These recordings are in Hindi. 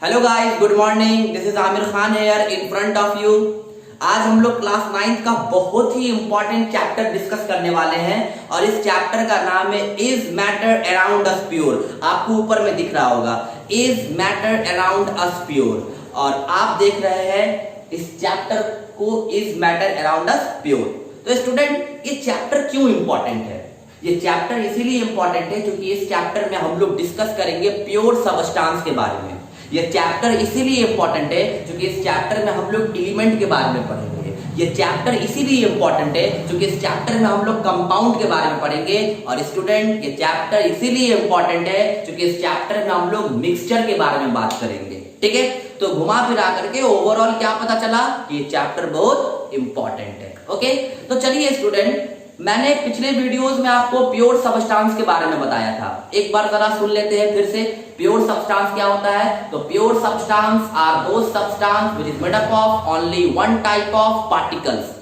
Hello guys, good morning. This is Aamir Khan here in front of you. आज हम लोग क्लास 9 का बहुत ही इंपॉर्टेंट चैप्टर डिस्कस करने वाले हैं और इस चैप्टर का नाम है is matter around us pure. आपको ऊपर में दिख रहा होगा is matter around us pure और आप देख रहे हैं इस चैप्टर को is matter around us pure. तो स्टूडेंट, ये चैप्टर क्यों इंपॉर्टेंट है? ये चैप्टर इसीलिए इंपॉर्टेंट है क्योंकि इस चैप्टर में हम लोग डिस्कस करेंगे प्योर सबस्टांस के बारे में। ये चैप्टर इसीलिए इंपॉर्टेंट है क्योंकि इस चैप्टर में हम लोग एलिमेंट के बारे में पढ़ेंगे। ये चैप्टर इसीलिए इंपॉर्टेंट है क्योंकि इस चैप्टर में हम लोग कंपाउंड के बारे में पढ़ेंगे। और स्टूडेंट, ये चैप्टर इसीलिए इंपॉर्टेंट है क्योंकि इस चैप्टर में हम लोग मिक्सचर के बारे में बात करेंगे। ठीक है, तो घुमा फिरा करके ओवरऑल क्या पता चला कि ये चैप्टर बहुत इंपॉर्टेंट है। ओके, तो चलिए स्टूडेंट, मैंने पिछले वीडियोस में आपको प्योर सबस्टांस के बारे में बताया था। एक बार जरा सुन लेते हैं फिर से। प्योर सबस्टांस क्या होता है? तो pure substance are those substance which is made up of only one type of particles.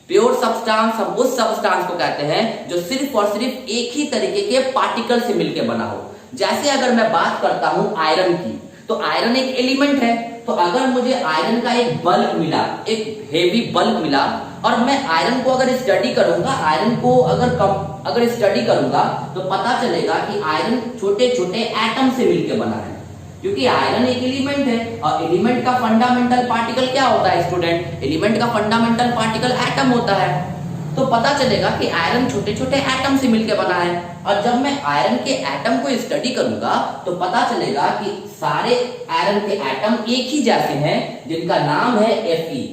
Pure substance हम उस सबस्टांस को कहते हैं जो सिर्फ और सिर्फ एक ही तरीके के पार्टिकल से मिलकर बना हो। जैसे अगर मैं बात करता हूं आयरन की, तो आयरन एक एलिमेंट है। तो अगर मुझे आयरन का एक बल्क मिला, एक हेवी बल्क मिला, और मैं आयरन को अगर स्टडी करूंगा, आयरन को अगर स्टडी करूंगा तो पता चलेगा कि आयरन छोटे छोटे एटम से मिलकर बना है। क्योंकि आयरन एक एलिमेंट है और एलिमेंट का फंडामेंटल पार्टिकल क्या होता है स्टूडेंट? एलिमेंट का फंडामेंटल पार्टिकल एटम होता है। तो पता चलेगा कि आयरन छोटे छोटे एटम से मिलकर बना है। और जब मैं आयरन के एटम को स्टडी करूंगा तो पता चलेगा कि सारे आयरन के एटम एक ही जैसे हैं जिनका नाम है Fe।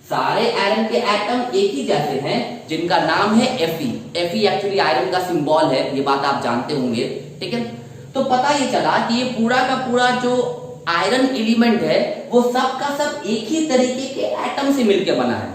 सारे आयरन के एटम एक ही जैसे हैं जिनका नाम है Fe। Fe एक्चुअली आयरन का सिंबल है, ये बात आप जानते होंगे। ठीक है, तो पता ये चला कि ये पूरा का पूरा जो आयरन एलिमेंट है वो सब का सब एक ही तरीके के एटम से मिलकर बना है।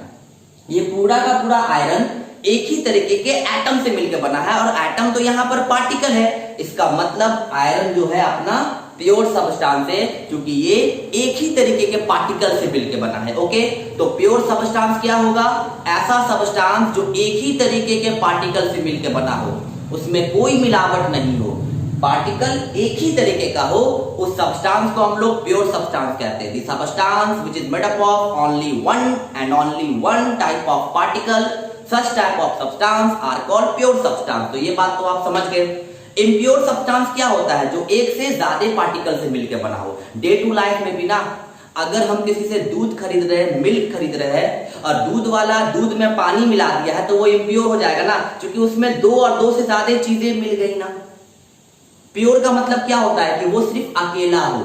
ये पूरा का पूरा आयरन एक ही तरीके के एटम से मिलकर बना है और एटम तो यहाँ पर पार्टिकल है। इसका मतलब आयरन जो है अपना प्योर सबस्टांस है क्योंकि ये एक ही तरीके के पार्टिकल से मिलकर बना है। ओके, तो प्योर सबस्टांस क्या होगा? ऐसा सबस्टांस जो एक ही तरीके के पार्टिकल से मिलकर बना हो, उसमें कोई मिलावट नहीं हो, पार्टिकल एक ही तरीके का हो, उस सब्सटेंस को हम लोग प्योर सब्सटेंस कहते हैं। The substance which is made up of only one and only one type of particle, such type of substance are called pure substance. तो ये बात तो आप समझ गए। इम्प्योर सब्सटेंस क्या होता है? जो एक से ज्यादा पार्टिकल से मिलकर बना हो। डे टू लाइफ में भी ना, अगर हम किसी से दूध खरीद रहे हैं, मिल्क खरीद रहे हैं और दूध वाला दूध में पानी मिला दिया है तो वो इम्प्योर हो जाएगा ना, क्योंकि उसमें दो और दो से ज्यादा चीजें मिल गई ना। प्योर का मतलब क्या होता है कि वो सिर्फ अकेला हो।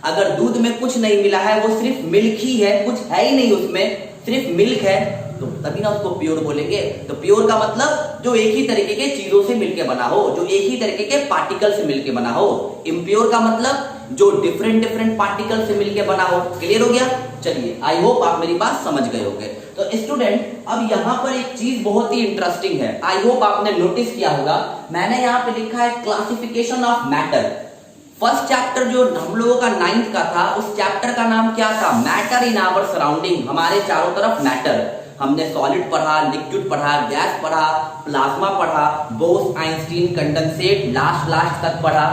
अगर दूध में कुछ नहीं मिला है, वो सिर्फ मिल्क ही है, कुछ है ही नहीं उसमें, सिर्फ मिल्क है, तो तभी ना उसको प्योर बोलेंगे। तो प्योर का मतलब जो एक ही तरीके के चीजों से मिलके बना हो, जो एक ही तरीके के पार्टिकल से मिलके बना हो। इम्प्योर का मतलब जो डिफरेंट पार्टिकल से मिलके बना हो। क्लियर हो गया? चलिए, आई होप आप मेरी बात समझ गए होंगे। तो स्टूडेंट, अब यहाँ पर एक चीज बहुत ही इंटरेस्टिंग है, आई होप आपने नोटिस किया होगा। मैंने यहाँ पे लिखा है classification of matter. First chapter जो हम लोगों का 9th का था, उस चैप्टर का नाम क्या था? Matter in our surrounding. हमारे चारों तरफ मैटर। हमने सॉलिड पढ़ा, लिक्विड पढ़ा, गैस पढ़ा, प्लाज्मा पढ़ा, बोस आइंस्टीन कंडेंसेट लास्ट तक पढ़ा।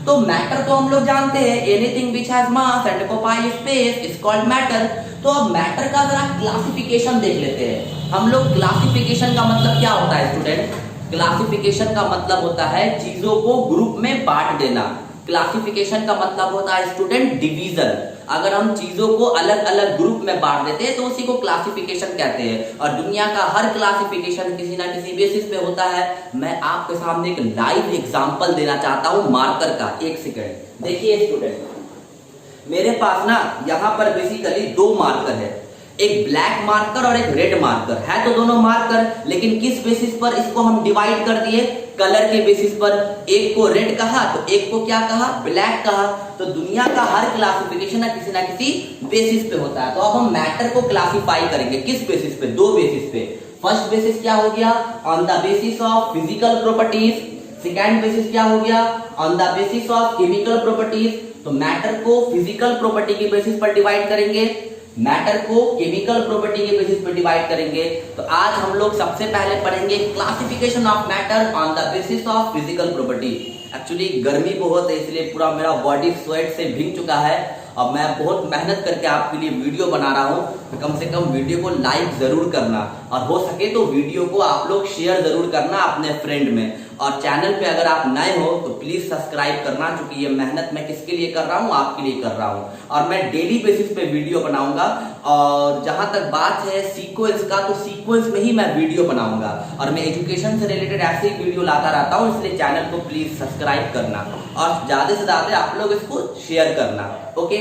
तो मैटर तो हम लोग जानते हैं, anything which has mass and occupy space is called matter. तो अब मैटर का जरा क्लासिफिकेशन देख लेते हैं हम लोग। क्लासिफिकेशन का मतलब क्या होता है स्टूडेंट? क्लासिफिकेशन का मतलब होता है चीजों को ग्रुप में बांट देना। क्लासिफिकेशन का मतलब होता है स्टूडेंट डिवीजन। अगर हम चीजों को अलग अलग ग्रुप में बांट देते हैं तो उसी को क्लासिफिकेशन कहते हैं। और दुनिया का हर क्लासिफिकेशन किसी ना किसी बेसिस पे होता है। मैं आपके सामने एक लाइव एग्जांपल देना चाहता हूं मार्कर का। एक सेकंड देखिए स्टूडेंट, मेरे पास ना यहाँ पर बेसिकली दो मार्कर है, एक ब्लैक मार्कर और एक रेड मार्कर है। तो दोनों मार्कर, लेकिन किस बेसिस पर इसको हम डिवाइड कर दिए? कलर के बेसिस पर। एक को रेड कहा तो एक को क्या कहा? ब्लैक कहा। तो दुनिया का हर क्लासिफिकेशन ना किसी बेसिस पे होता है। तो अब हम मैटर को क्लासिफाई करेंगे किस बेसिस पे? दो बेसिस पे। फर्स्ट बेसिस क्या हो गया? On the basis of physical properties. Second basis क्या हो गया? On the basis of chemical properties. तो मैटर को फिजिकल प्रॉपर्टी के बेसिस पर डिवाइड करेंगे, मैटर को केमिकल प्रॉपर्टी के बेसिस पर डिवाइड करेंगे। तो आज हम लोग सबसे पहले पढ़ेंगे classification of matter on the basis of physical property. Actually गर्मी बहुत है इसलिए पूरा मेरा बॉडी स्वेट से भीग चुका है और मैं बहुत मेहनत करके आपके लिए वीडियो बना रहा हूँ, तो कम से कम वीडियो को लाइक जरूर करना और हो सके तो वीडियो को आप लोग शेयर जरूर करना अपने फ्रेंड में। और चैनल पे अगर आप नए हो तो प्लीज सब्सक्राइब करना, क्योंकि ये मेहनत मैं किसके लिए कर रहा हूँ, आपके लिए कर रहा हूँ। और मैं डेली बेसिस पे वीडियो बनाऊंगा। और जहां तक बात है सीक्वेंस का, तो सीक्वेंस में ही मैं वीडियो बनाऊंगा और मैं एजुकेशन से रिलेटेड ऐसे ही वीडियो लाता रहता हूँ, इसलिए चैनल को प्लीज सब्सक्राइब करना और ज्यादा से ज्यादा आप लोग इसको शेयर करना। ओके,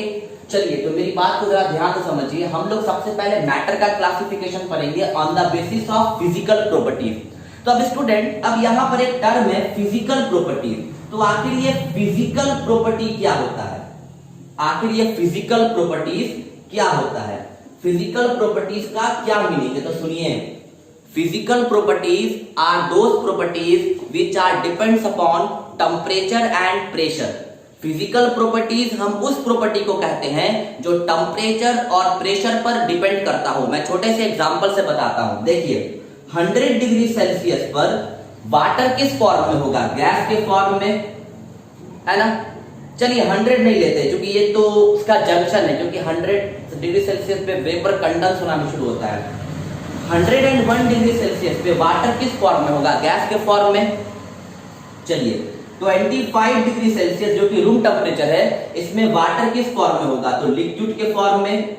चलिए तो मेरी बात को जरा ध्यान से समझिए। हम लोग सबसे पहले मैटर का क्लासिफिकेशन पढ़ेंगे on the basis of physical properties. तो अब स्टूडेंट, अब यहाँ पर एक टर्म है फिजिकल प्रॉपर्टीज। तो आखिर ये फिजिकल प्रॉपर्टी क्या होता है? आखिर ये फिजिकल प्रॉपर्टीज क्या होता है? फिजिकल प्रॉपर्टीज का क्या मीनिंग है? तो सुनिए, physical properties are those properties which are depends upon temperature and pressure. Physical properties हम उस प्रॉपर्टी को कहते हैं जो टेम्परेचर और प्रेशर पर डिपेंड करता हो। मैं छोटे से एग्जांपल से बताता हूं। देखिए, 100 डिग्री सेल्सियस पर वाटर किस फॉर्म में होगा? गैस के फॉर्म में, है ना। चलिए 100 नहीं लेते क्योंकि ये तो उसका जंक्शन है, क्योंकि 100 डिग्री सेल्सियस पे वेपर कंडेंस होना भी शुरू होता है। 101 डिग्री सेल्सियस पे वाटर किस फॉर्म में होगा? गैस के फॉर्म में। चलिए 25 डिग्री सेल्सियस जो कि रूम टेम्परेचर है, इसमें वाटर किस फॉर्म में होगा? तो लिक्विड के फॉर्म में।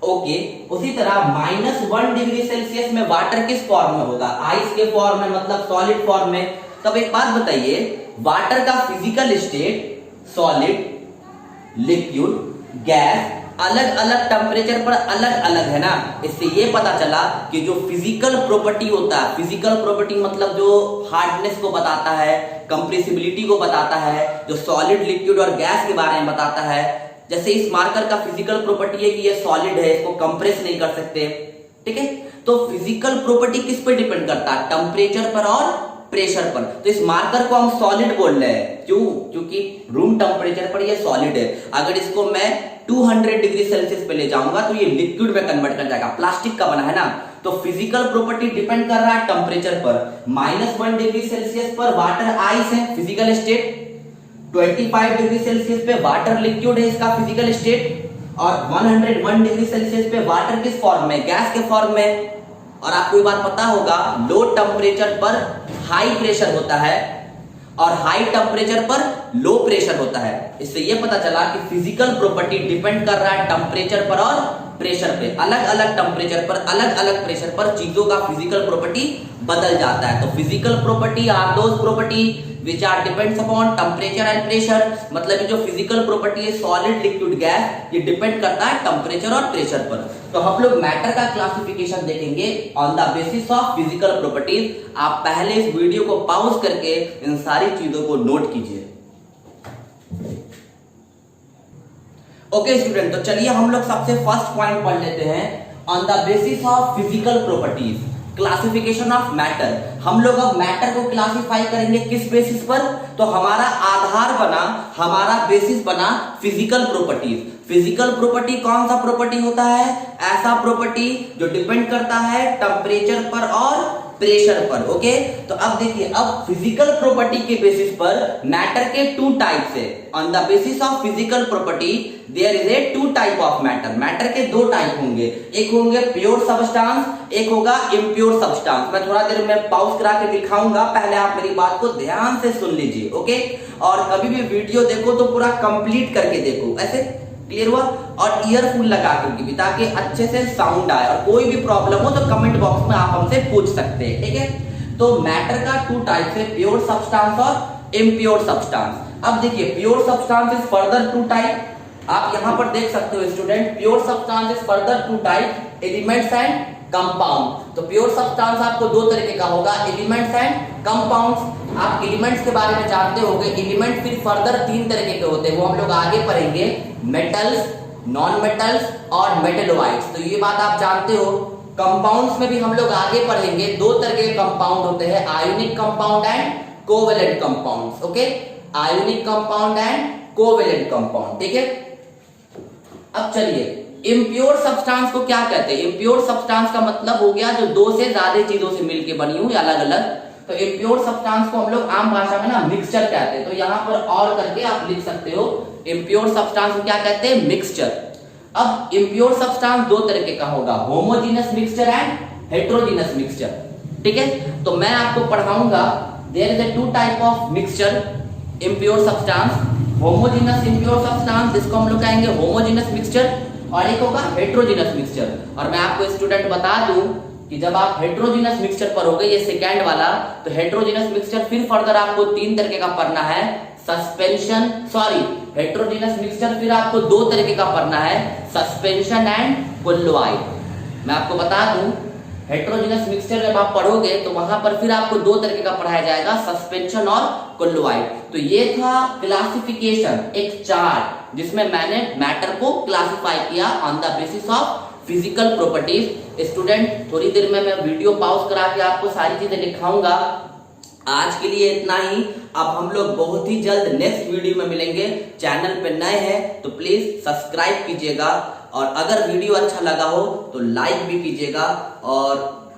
ओके, उसी तरह -1 डिग्री सेल्सियस में वाटर किस फॉर्म में होगा? आइस के फॉर्म में, मतलब सॉलिड फॉर्म में। तब एक बात बताइए, वाटर का physical state solid, liquid, gas अलग अलग टेम्परेचर पर अलग अलग है ना। इससे ये पता चला कि जो फिजिकल प्रॉपर्टी होता है, फिजिकल प्रॉपर्टी मतलब जो हार्डनेस को बताता है, कंप्रेसिबिलिटी को बताता है, जो सॉलिड, लिक्विड और गैस के बारे में बताता है। जैसे इस मार्कर का फिजिकल प्रॉपर्टी है कि ये सॉलिड है, इसको कंप्रेस नहीं कर सकते, ठीक है। तो फिजिकल प्रॉपर्टी किस पे डिपेंड करता है? टेम्परेचर पर और प्रेशर पर। तो इस मार्कर को हम सॉलिड बोल रहे हैं, क्यों? क्योंकि रूम टेम्परेचर पर ये सॉलिड है। अगर इसको मैं 200 डिग्री सेल्सियस पे ले जाऊंगा तो ये लिक्विड में कन्वर्ट कर जाएगा, प्लास्टिक का बना है ना। तो फिजिकल प्रॉपर्टी डिपेंड कर रहा है टेम्परेचर पर। -1 डिग्री सेल्सियस पर वाटर आइस है, फिजिकल स्टेट। 25 डिग्री सेल्सियस पे वाटर लिक्विड है, इसका फिजिकल स्टेट। और 101 डिग्री सेल्सियस पे वाटर किस फॉर्म में? गैस के फॉर्म में। और आपको ये बात पता होगा, लो टेम्परेचर पर हाई प्रेशर होता है और हाई टेम्परेचर पर लो प्रेशर होता है। इससे यह पता चला कि फिजिकल प्रॉपर्टी डिपेंड कर रहा है टेम्परेचर पर और प्रेशर पे। अलग अलग टेम्परेचर पर, अलग अलग प्रेशर पर चीजों का फिजिकल प्रॉपर्टी बदल जाता है। तो physical property are those property which are depends upon temperature and pressure. मतलब जो फिजिकल प्रॉपर्टी है सॉलिड, लिक्विड, गैस, ये डिपेंड करता है टेम्परेचर और प्रेशर पर। तो हम लोग मैटर का क्लासिफिकेशन देखेंगे on the basis of physical properties. आप पहले इस वीडियो को पॉज करके इन सारी चीजों को नोट कीजिए। ओके स्टूडेंट, तो चलिए हम लोग सबसे फर्स्ट पॉइंट पढ़ लेते हैं on the basis of physical properties, classification of matter. हम लोग अब मैटर को क्लासिफाई करेंगे किस बेसिस पर? तो हमारा आधार बना, हमारा बेसिस बना फिजिकल प्रॉपर्टीज। फिजिकल प्रॉपर्टी कौन सा प्रॉपर्टी होता है? ऐसा प्रॉपर्टी जो डिपेंड करता है टेम्परेचर पर और प्रेशर पर। ओके, तो अब देखिए, अब फिजिकल प्रॉपर्टी के बेसिस पर मैटर के 2 टाइप्स है। On the basis of physical property there is a 2 type of matter. Matter के 2 टाइप होंगे, एक होंगे प्योर सब्सटेंस, एक होगा इम्प्योर सब्सटेंस। मैं थोड़ा देर में पॉज करा के दिखाऊंगा, पहले आप मेरी बात को ध्यान से सुन लीजिए। ओके, और कभी भी वीडियो देखो तो पूरा कंप्लीट करके देखो, ऐसे क्लियर हुआ? और ईयरफोन लगा करके भी, ताकि अच्छे से साउंड आए। और कोई भी प्रॉब्लम हो तो कमेंट बॉक्स में आप हमसे पूछ सकते हैं, ठीक है। तो मैटर का 2 टाइप्स है, प्योर सब्सटेंस और इम्प्योर सब्सटेंस। अब देखिए, pure substance is further 2 type. आप यहां पर देख सकते हो student, pure substance is further 2 type, elements and compound. तो प्योर सब्सटेंस आपको 2 तरीके का होगा, एलिमेंट्स एंड कंपाउंड्स। आप एलिमेंट्स के बारे में जानते होंगे। एलिमेंट फिर फर्दर 3 तरीके के होते हैं, वो हम लोग आगे पढ़ेंगे, मेटल्स, नॉन मेटल्स और मेटेलोइड्स। तो ये बात आप जानते हो। कंपाउंड्स में भी हम लोग आगे पढ़ेंगे, 2 तरह के कंपाउंड होते हैं, ionic compound and covalent compounds. Okay, ionic compound and covalent compound, ठीक है। अब चलिए, इम्प्योर सब्सटेंस को क्या कहते हैं? इम्प्योर सब्सटेंस का मतलब हो गया जो 2 से ज्यादा चीजों से मिलकर बनी हुई अलग अलग। तो इम्प्योर सब्सटेंस को हम लोग आम भाषा में ना मिक्सचर कहते हैं। तो यहाँ पर और करके आप लिख सकते हो, इम्प्योर सब्सटेंस को क्या कहते हैं, मिक्सचर। अब इम्प्योर सब्सटेंस दो तरीके का होगा, homogeneous mixture and heterogeneous mixture. ठीक है, तो मैं आपको पढ़ाऊंगा there is a two type of mixture impure substance, homogeneous impure substance जिसको हम लोग कहेंगे होमोजेनस मिक्सचर, और एक होगा हेटेरोजेनस मिक्सचर। और मैं आपको स्टूडेंट बता दूं कि जब आप हेटेरोजेनस मिक्सचर पढ़ोगे, ये सेकंड वाला, तो हेटेरोजेनस मिक्सचर फिर फर्दर आपको तीन तरीके का पढ़ना है, सस्पेंशन, सॉरी हेटेरोजेनस मिक्सचर फिर आपको दो तरीके का पढ़ना है, सस्पेंशन एंड कोल्लुआइड। मैं आपको बता दूं हेटेरोजेनस मिक्सचर जब आप पढ़ोगे तो वहां पर फिर आपको दो तरीके का पढ़ाया जाएगा, सस्पेंशन और कोल्लुआइड। तो ये था क्लासिफिकेशन, एक चार्ट जिसमें मैंने मैटर को क्लासिफाई किया on the basis of physical properties. Student थोड़ी देर में मैं वीडियो पॉज करा के आपको सारी चीजें दिखाऊंगा। आज के लिए इतना ही, अब हम लोग बहुत ही जल्द नेक्स्ट वीडियो में मिलेंगे। चैनल पे नए हैं तो प्लीज सब्सक्राइब कीजिएगा, और अगर वीडियो अच्छा लगा हो तो लाइक भी कीजिएगा, और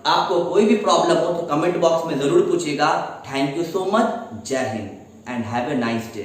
आपको कोई भी प्रॉब्लम हो तो कमेंट बॉक्स में जरूर पूछिएगा। थैंक यू सो मच, जय Hind and have a nice day.